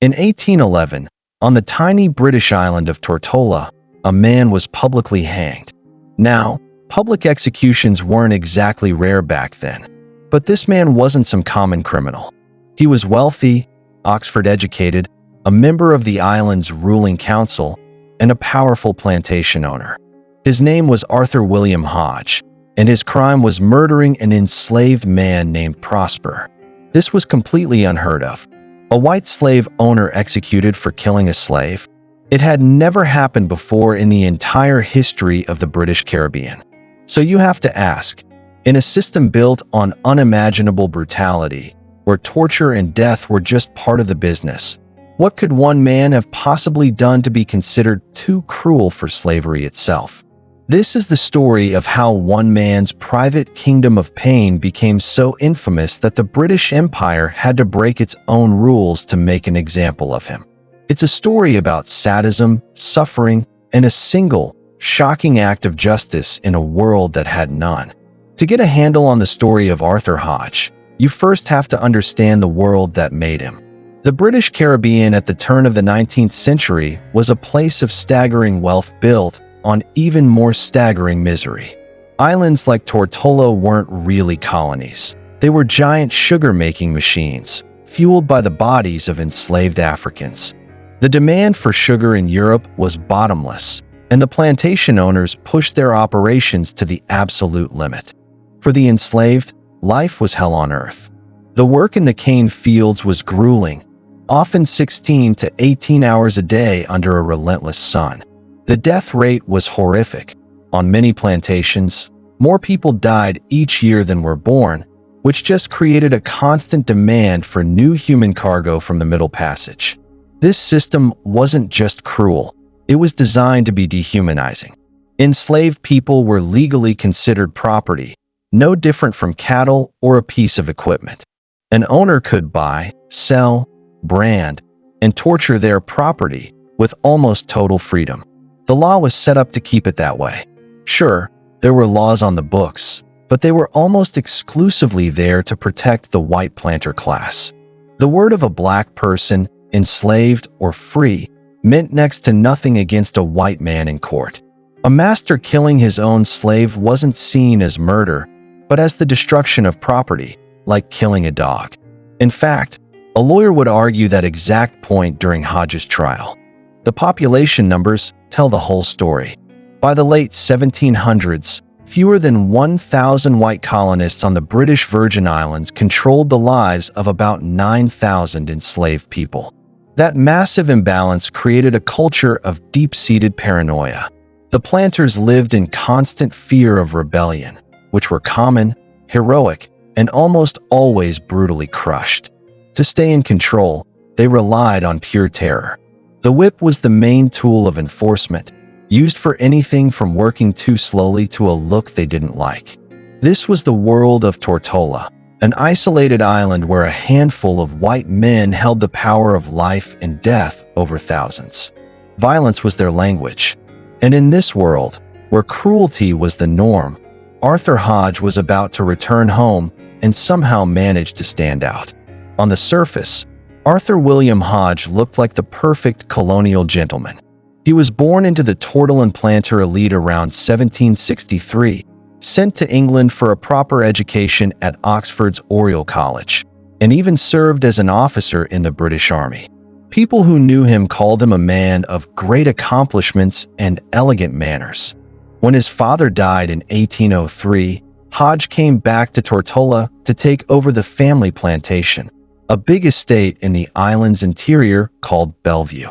In 1811, on the tiny British island of Tortola, a man was publicly hanged. Now, public executions weren't exactly rare back then, but this man wasn't some common criminal. He was wealthy, Oxford-educated, a member of the island's ruling council, and a powerful plantation owner. His name was Arthur William Hodge, and his crime was murdering an enslaved man named Prosper. This was completely unheard of. A white slave owner executed for killing a slave? It had never happened before in the entire history of the British Caribbean. So you have to ask, in a system built on unimaginable brutality, where torture and death were just part of the business, what could one man have possibly done to be considered too cruel for slavery itself? This is the story of how one man's private kingdom of pain became so infamous that the British Empire had to break its own rules to make an example of him. It's a story about sadism, suffering, and a single, shocking act of justice in a world that had none. To get a handle on the story of Arthur Hodge, you first have to understand the world that made him. The British Caribbean at the turn of the 19th century was a place of staggering wealth built on even more staggering misery. Islands like Tortola weren't really colonies. They were giant sugar-making machines, fueled by the bodies of enslaved Africans. The demand for sugar in Europe was bottomless, and the plantation owners pushed their operations to the absolute limit. For the enslaved, life was hell on earth. The work in the cane fields was grueling, often 16 to 18 hours a day under a relentless sun. The death rate was horrific. On many plantations, more people died each year than were born, which just created a constant demand for new human cargo from the Middle Passage. This system wasn't just cruel, it was designed to be dehumanizing. Enslaved people were legally considered property, no different from cattle or a piece of equipment. An owner could buy, sell, brand, and torture their property with almost total freedom. The law was set up to keep it that way. Sure, there were laws on the books, but they were almost exclusively there to protect the white planter class. The word of a black person, enslaved or free, meant next to nothing against a white man in court. A master killing his own slave wasn't seen as murder, but as the destruction of property, like killing a dog. In fact, a lawyer would argue that exact point during Hodge's trial. The population numbers tell the whole story. By the late 1700s, fewer than 1,000 white colonists on the British Virgin Islands controlled the lives of about 9,000 enslaved people. That massive imbalance created a culture of deep-seated paranoia. The planters lived in constant fear of rebellion, which were common, heroic, and almost always brutally crushed. To stay in control, they relied on pure terror. The whip was the main tool of enforcement, used for anything from working too slowly to a look they didn't like. This was the world of Tortola, an isolated island where a handful of white men held the power of life and death over thousands. Violence was their language. And in this world, where cruelty was the norm, Arthur Hodge was about to return home and somehow manage to stand out. On the surface, Arthur William Hodge looked like the perfect colonial gentleman. He was born into the Tortolan planter elite around 1763, sent to England for a proper education at Oxford's Oriel College, and even served as an officer in the British Army. People who knew him called him a man of great accomplishments and elegant manners. When his father died in 1803, Hodge came back to Tortola to take over the family plantation, a big estate in the island's interior called Bellevue.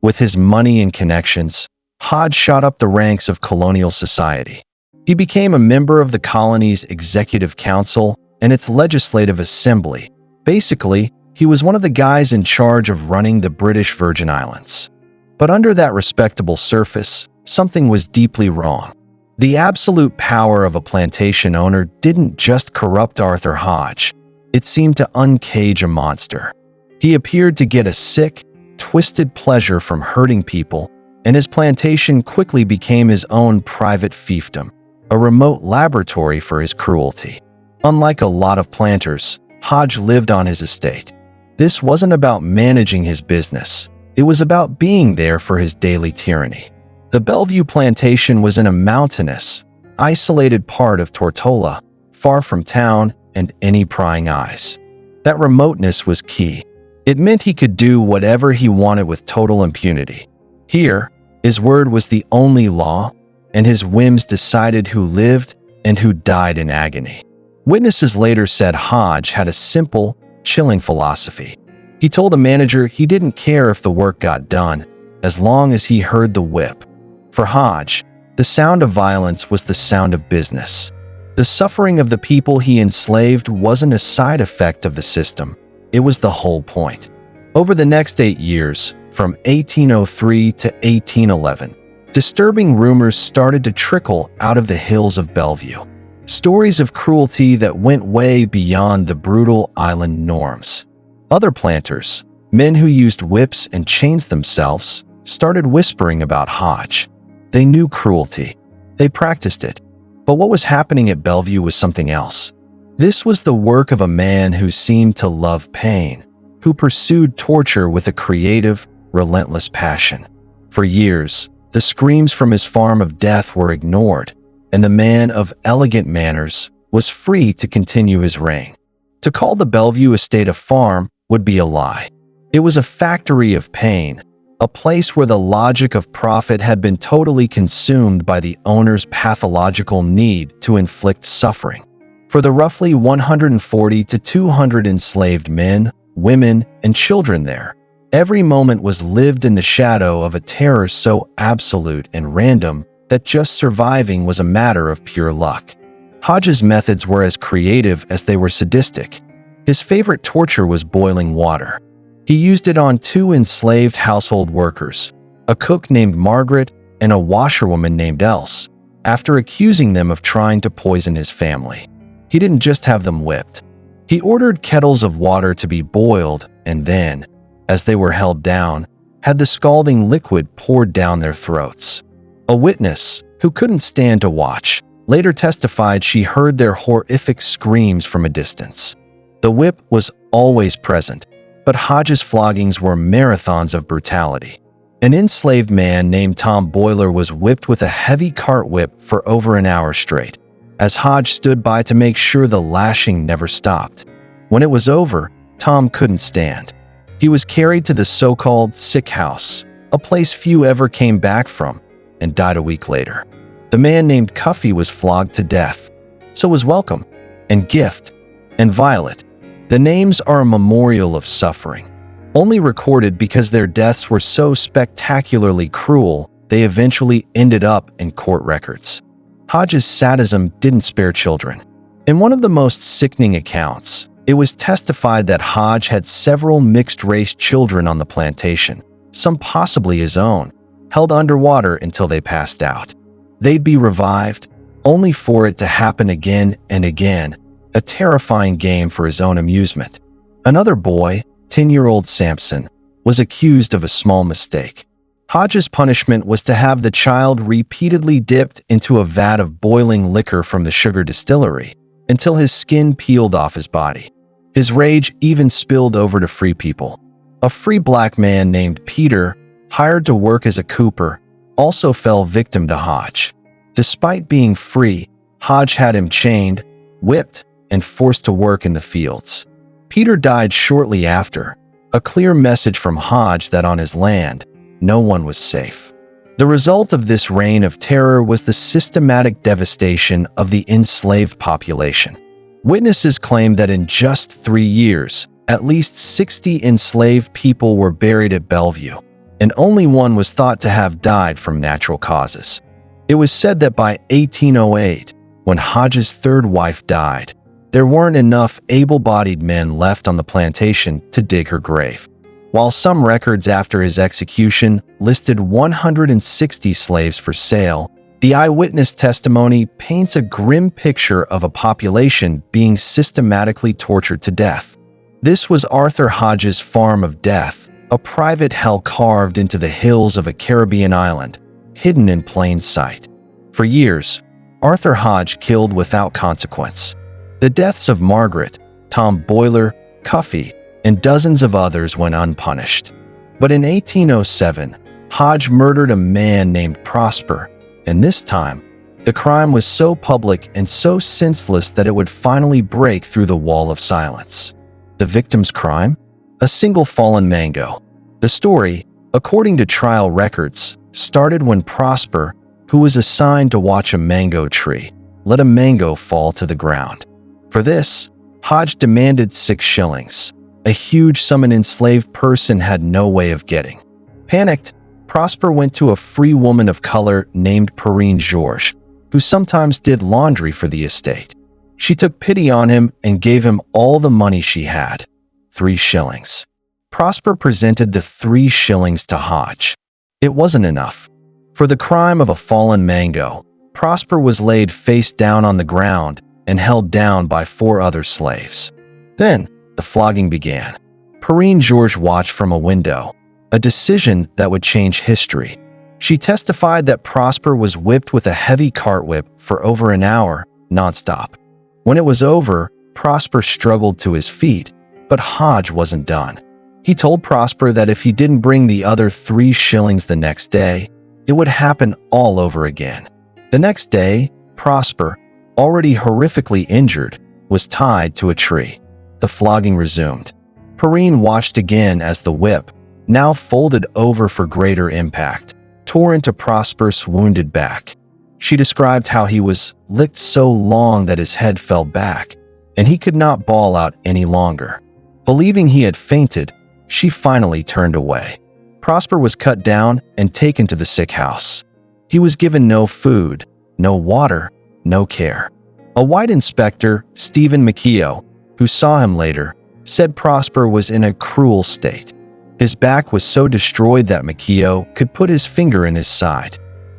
With his money and connections, Hodge shot up the ranks of colonial society. He became a member of the colony's executive council and its legislative assembly. Basically, he was one of the guys in charge of running the British Virgin Islands. But under that respectable surface, something was deeply wrong. The absolute power of a plantation owner didn't just corrupt Arthur Hodge. It seemed to uncage a monster. He appeared to get a sick, twisted pleasure from hurting people, and his plantation quickly became his own private fiefdom, a remote laboratory for his cruelty. Unlike a lot of planters, Hodge lived on his estate. This wasn't about managing his business. It was about being there for his daily tyranny. The Bellevue plantation was in a mountainous, isolated part of Tortola, far from town and any prying eyes. That remoteness was key. It meant he could do whatever he wanted with total impunity. Here, his word was the only law, and his whims decided who lived and who died in agony. Witnesses later said Hodge had a simple, chilling philosophy. He told a manager he didn't care if the work got done, as long as he heard the whip. For Hodge, the sound of violence was the sound of business. The suffering of the people he enslaved wasn't a side effect of the system. It was the whole point. Over the next 8 years, from 1803 to 1811, disturbing rumors started to trickle out of the hills of Bellevue. Stories of cruelty that went way beyond the brutal island norms. Other planters, men who used whips and chains themselves, started whispering about Hodge. They knew cruelty. They practiced it. But what was happening at Bellevue was something else. This was the work of a man who seemed to love pain, who pursued torture with a creative, relentless passion. For years, the screams from his farm of death were ignored, and the man of elegant manners was free to continue his reign. To call the Bellevue estate a farm would be a lie. It was a factory of pain, a place where the logic of profit had been totally consumed by the owner's pathological need to inflict suffering. For the roughly 140 to 200 enslaved men, women, and children there, every moment was lived in the shadow of a terror so absolute and random that just surviving was a matter of pure luck. Hodge's methods were as creative as they were sadistic. His favorite torture was boiling water. He used it on 2 enslaved household workers, a cook named Margaret and a washerwoman named Else, after accusing them of trying to poison his family. He didn't just have them whipped. He ordered kettles of water to be boiled and then, as they were held down, had the scalding liquid poured down their throats. A witness, who couldn't stand to watch, later testified she heard their horrific screams from a distance. The whip was always present, but Hodge's floggings were marathons of brutality. An enslaved man named Tom Boiler was whipped with a heavy cart whip for over an hour straight, as Hodge stood by to make sure the lashing never stopped. When it was over, Tom couldn't stand. He was carried to the so-called sick house, a place few ever came back from, and died a week later. The man named Cuffy was flogged to death. So was Welcome, and Gift, and Violet. The names are a memorial of suffering, only recorded because their deaths were so spectacularly cruel they eventually ended up in court records. Hodge's sadism didn't spare children. In one of the most sickening accounts, it was testified that Hodge had several mixed-race children on the plantation, some possibly his own, held underwater until they passed out. They'd be revived, only for it to happen again and again, a terrifying game for his own amusement. Another boy, 10-year-old Sampson, was accused of a small mistake. Hodge's punishment was to have the child repeatedly dipped into a vat of boiling liquor from the sugar distillery until his skin peeled off his body. His rage even spilled over to free people. A free black man named Peter, hired to work as a cooper, also fell victim to Hodge. Despite being free, Hodge had him chained, whipped, and forced to work in the fields. Peter died shortly after, a clear message from Hodge that on his land, no one was safe. The result of this reign of terror was the systematic devastation of the enslaved population. Witnesses claim that in just 3 years, at least 60 enslaved people were buried at Bellevue, and only one was thought to have died from natural causes. It was said that by 1808, when Hodge's third wife died, there weren't enough able-bodied men left on the plantation to dig her grave. While some records after his execution listed 160 slaves for sale, the eyewitness testimony paints a grim picture of a population being systematically tortured to death. This was Arthur Hodge's farm of death, a private hell carved into the hills of a Caribbean island, hidden in plain sight. For years, Arthur Hodge killed without consequence. The deaths of Margaret, Tom Boiler, Cuffy, and dozens of others went unpunished. But in 1807, Hodge murdered a man named Prosper, and this time, the crime was so public and so senseless that it would finally break through the wall of silence. The victim's crime? A single fallen mango. The story, according to trial records, started when Prosper, who was assigned to watch a mango tree, let a mango fall to the ground. For this, Hodge demanded 6 shillings, a huge sum an enslaved person had no way of getting. Panicked, Prosper went to a free woman of color named Perrine Georges, who sometimes did laundry for the estate. She took pity on him and gave him all the money she had, 3 shillings. Prosper presented the 3 shillings to Hodge. It wasn't enough. For the crime of a fallen mango, Prosper was laid face down on the ground and held down by 4 other slaves. Then, the flogging began. Perrine Georges watched from a window, a decision that would change history. She testified that Prosper was whipped with a heavy cart whip for over an hour, nonstop. When it was over, Prosper struggled to his feet, but Hodge wasn't done. He told Prosper that if he didn't bring the other 3 shillings the next day, it would happen all over again. The next day, Prosper, already horrifically injured, was tied to a tree. The flogging resumed. Perrine watched again as the whip, now folded over for greater impact, tore into Prosper's wounded back. She described how he was licked so long that his head fell back, and he could not bawl out any longer. Believing he had fainted, she finally turned away. Prosper was cut down and taken to the sick house. He was given no food, no water, no care. A white inspector, Stephen McKeough, who saw him later, said Prosper was in a cruel state. His back was so destroyed that McKeough could put his finger in his side.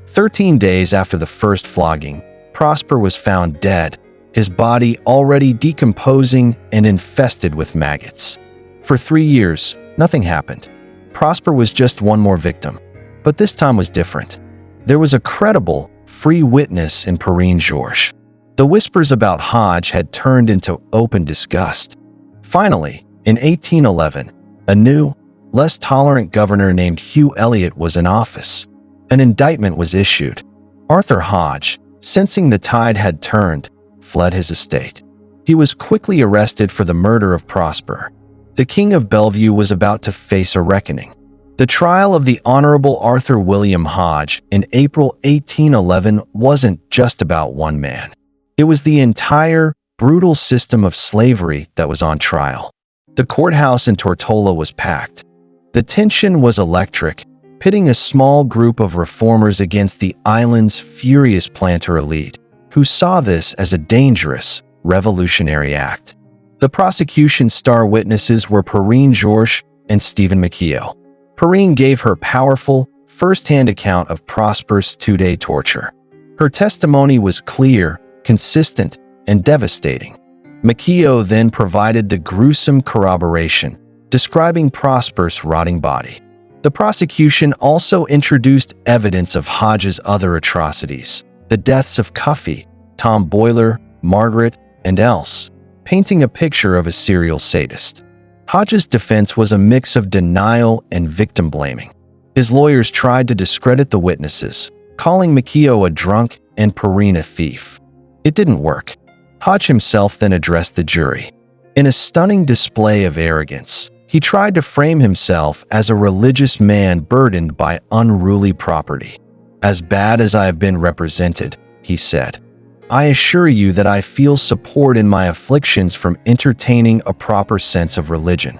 13 days after the first flogging, Prosper was found dead, his body already decomposing and infested with maggots. For 3 years, nothing happened. Prosper was just one more victim. But this time was different. There was a credible, free witness in Perrine Georges. The whispers about Hodge had turned into open disgust. Finally, in 1811, a new, less tolerant governor named Hugh Elliot was in office. An indictment was issued. Arthur Hodge, sensing the tide had turned, fled his estate. He was quickly arrested for the murder of Prosper. The King of Bellevue was about to face a reckoning. The trial of the Honorable Arthur William Hodge in April 1811 wasn't just about one man. It was the entire, brutal system of slavery that was on trial. The courthouse in Tortola was packed. The tension was electric, pitting a small group of reformers against the island's furious planter elite, who saw this as a dangerous, revolutionary act. The prosecution's star witnesses were Perrine Georges and Stephen McKeough. Perrine gave her powerful, first-hand account of Prosper's 2-day torture. Her testimony was clear, consistent, and devastating. McKeough then provided the gruesome corroboration, describing Prosper's rotting body. The prosecution also introduced evidence of Hodge's other atrocities, the deaths of Cuffy, Tom Boiler, Margaret, and Else, painting a picture of a serial sadist. Hodge's defense was a mix of denial and victim blaming. His lawyers tried to discredit the witnesses, calling McKeough a drunk and Perrine a thief. It didn't work. Hodge himself then addressed the jury. In a stunning display of arrogance, he tried to frame himself as a religious man burdened by unruly property. "As bad as I have been represented," he said, "I assure you that I feel support in my afflictions from entertaining a proper sense of religion."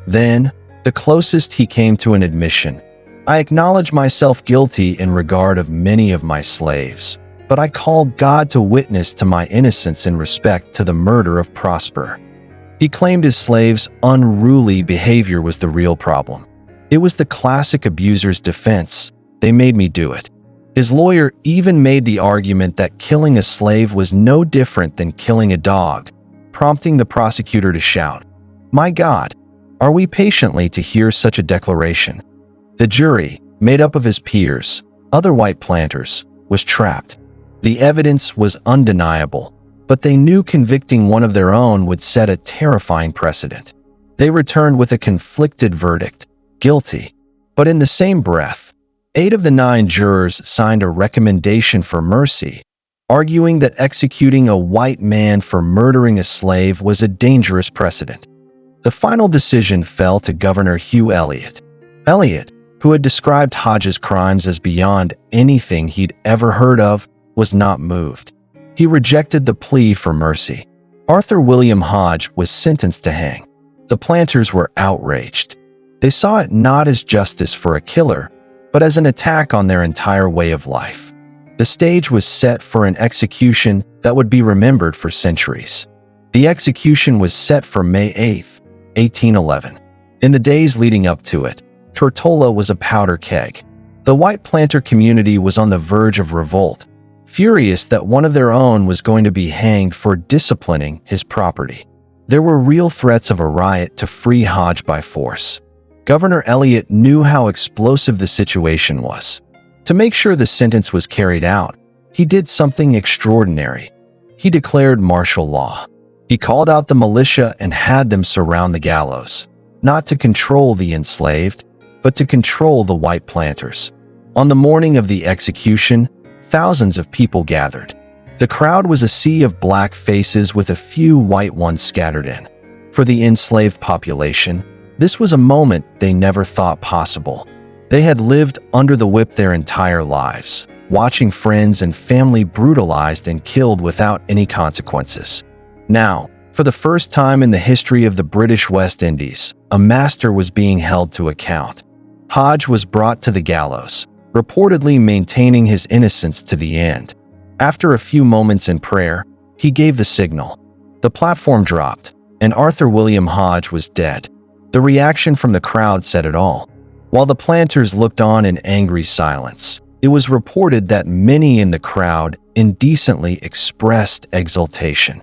Then, the closest he came to an admission, "I acknowledge myself guilty in regard of many of my slaves, but I call God to witness to my innocence in respect to the murder of Prosper." He claimed his slaves' unruly behavior was the real problem. It was the classic abuser's defense. "They made me do it." His lawyer even made the argument that killing a slave was no different than killing a dog, prompting the prosecutor to shout, "My God, are we patiently to hear such a declaration?" The jury, made up of his peers, other white planters, was trapped. The evidence was undeniable, but they knew convicting one of their own would set a terrifying precedent. They returned with a conflicted verdict, guilty. But in the same breath, 8 of the 9 jurors signed a recommendation for mercy, arguing that executing a white man for murdering a slave was a dangerous precedent. The final decision fell to Governor Hugh Elliot. Elliot, who had described Hodge's crimes as beyond anything he'd ever heard of, was not moved. He rejected the plea for mercy. Arthur William Hodge was sentenced to hang. The planters were outraged. They saw it not as justice for a killer, but as an attack on their entire way of life. The stage was set for an execution that would be remembered for centuries. The execution was set for May 8, 1811. In the days leading up to it, Tortola was a powder keg. The white planter community was on the verge of revolt, furious that one of their own was going to be hanged for disciplining his property. There were real threats of a riot to free Hodge by force. Governor Elliot knew how explosive the situation was. To make sure the sentence was carried out, he did something extraordinary. He declared martial law. He called out the militia and had them surround the gallows, not to control the enslaved, but to control the white planters. On the morning of the execution, thousands of people gathered. The crowd was a sea of black faces with a few white ones scattered in. For the enslaved population, this was a moment they never thought possible. They had lived under the whip their entire lives, watching friends and family brutalized and killed without any consequences. Now, for the first time in the history of the British West Indies, a master was being held to account. Hodge was brought to the gallows, reportedly maintaining his innocence to the end. After a few moments in prayer, he gave the signal. The platform dropped, and Arthur William Hodge was dead. The reaction from the crowd said it all. While the planters looked on in angry silence, it was reported that many in the crowd indecently expressed exultation.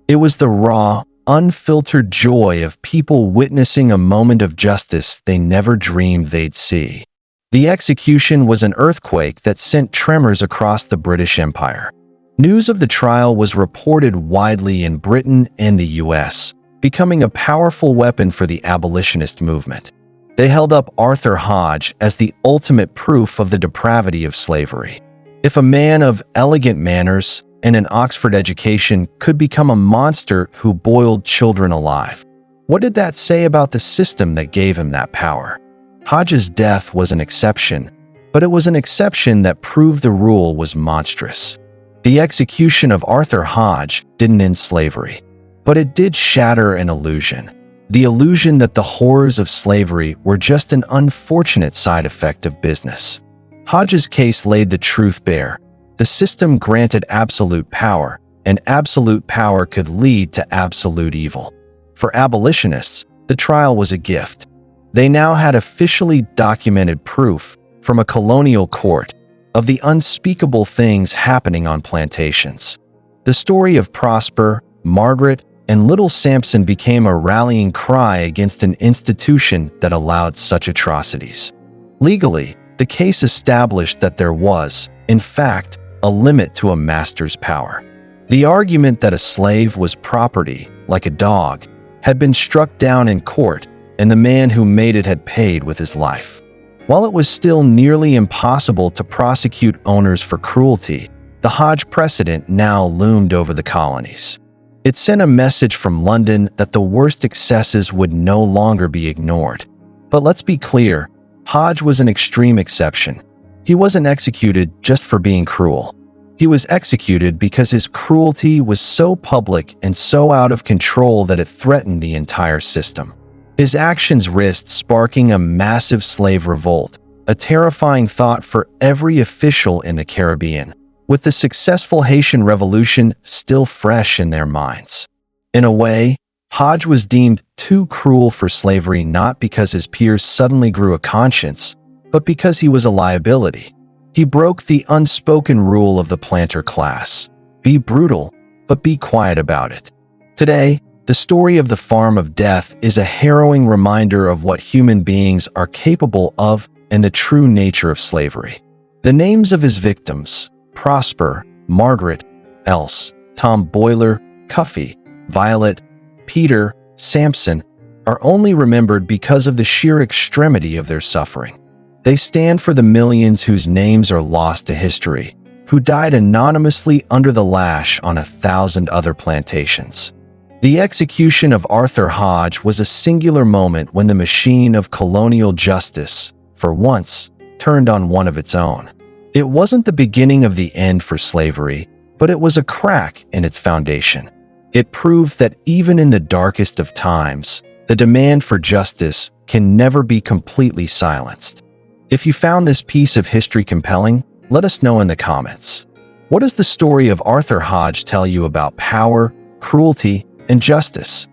It was the raw, unfiltered joy of people witnessing a moment of justice they never dreamed they'd see. The execution was an earthquake that sent tremors across the British Empire. News of the trial was reported widely in Britain and the US, becoming a powerful weapon for the abolitionist movement. They held up Arthur Hodge as the ultimate proof of the depravity of slavery. If a man of elegant manners and an Oxford education could become a monster who boiled children alive, what did that say about the system that gave him that power? Hodge's death was an exception, but it was an exception that proved the rule was monstrous. The execution of Arthur Hodge didn't end slavery, but it did shatter an illusion. The illusion that the horrors of slavery were just an unfortunate side effect of business. Hodge's case laid the truth bare. The system granted absolute power, and absolute power could lead to absolute evil. For abolitionists, the trial was a gift. They now had officially documented proof from a colonial court of the unspeakable things happening on plantations. The story of Prosper, Margaret, and little Samson became a rallying cry against an institution that allowed such atrocities. Legally, the case established that there was, in fact, a limit to a master's power. The argument that a slave was property, like a dog, had been struck down in court, and the man who made it had paid with his life. While it was still nearly impossible to prosecute owners for cruelty, the Hodge precedent now loomed over the colonies. It sent a message from London that the worst excesses would no longer be ignored. But let's be clear, Hodge was an extreme exception. He wasn't executed just for being cruel. He was executed because his cruelty was so public and so out of control that it threatened the entire system. His actions risked sparking a massive slave revolt, a terrifying thought for every official in the Caribbean, with the successful Haitian Revolution still fresh in their minds. In a way, Hodge was deemed too cruel for slavery not because his peers suddenly grew a conscience, but because he was a liability. He broke the unspoken rule of the planter class: be brutal, but be quiet about it. Today, the story of the Farm of Death is a harrowing reminder of what human beings are capable of and the true nature of slavery. The names of his victims: Prosper, Margaret, Else, Tom Boiler, Cuffy, Violet, Peter, Samson, are only remembered because of the sheer extremity of their suffering. They stand for the millions whose names are lost to history, who died anonymously under the lash on 1,000 other plantations. The execution of Arthur Hodge was a singular moment when the machine of colonial justice, for once, turned on one of its own. It wasn't the beginning of the end for slavery, but it was a crack in its foundation. It proved that even in the darkest of times, the demand for justice can never be completely silenced. If you found this piece of history compelling, let us know in the comments. What does the story of Arthur Hodge tell you about power, cruelty, and justice?